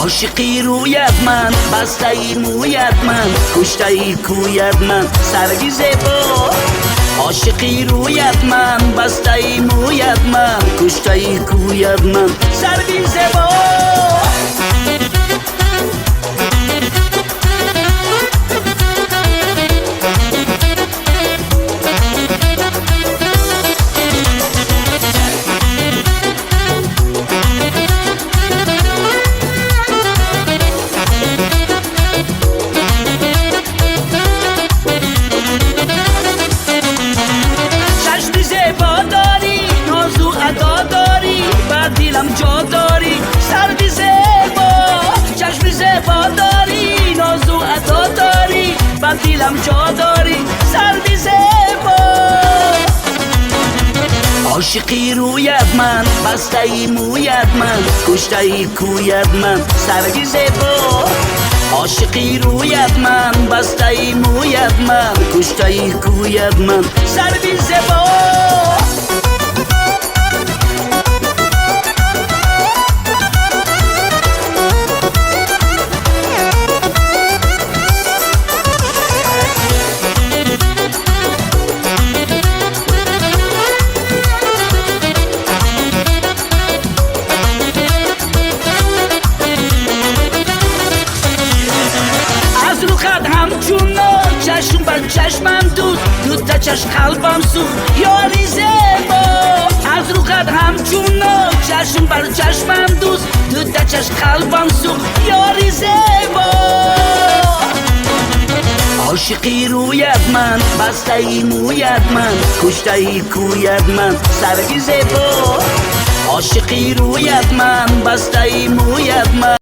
عاشقی رویت من، بسته ای مویت من، کشته ای کویت من، سرگیزه با عاشقی رویت من، بسته ای مویت من، کشته ای کویت من، سرگیزه با دیلم جا داری، سردی زیبا، چشمی زیبا داری، نازو عطا داری، بر دیلم جا داری، سردی زیبا. عاشقی رویت من، بسته ای مویت من، کشته ای کویت من، سردی زیبا. عاشقی رویت من، بسته ای مویت من، کشته ای کویت من، سردی زیبا. چشم بر چشمم دود تا چشم قلبم سوخت یاری زیبا. از رو قد همچون چشم بر چشمم دود تا چشم قلبم سوخت یاری زیبا. عاشقی رویت من، بسته ای مویت من، کشته ای کویت من، سرگی زیبا. عاشقی رویت من، بسته ای مویت من.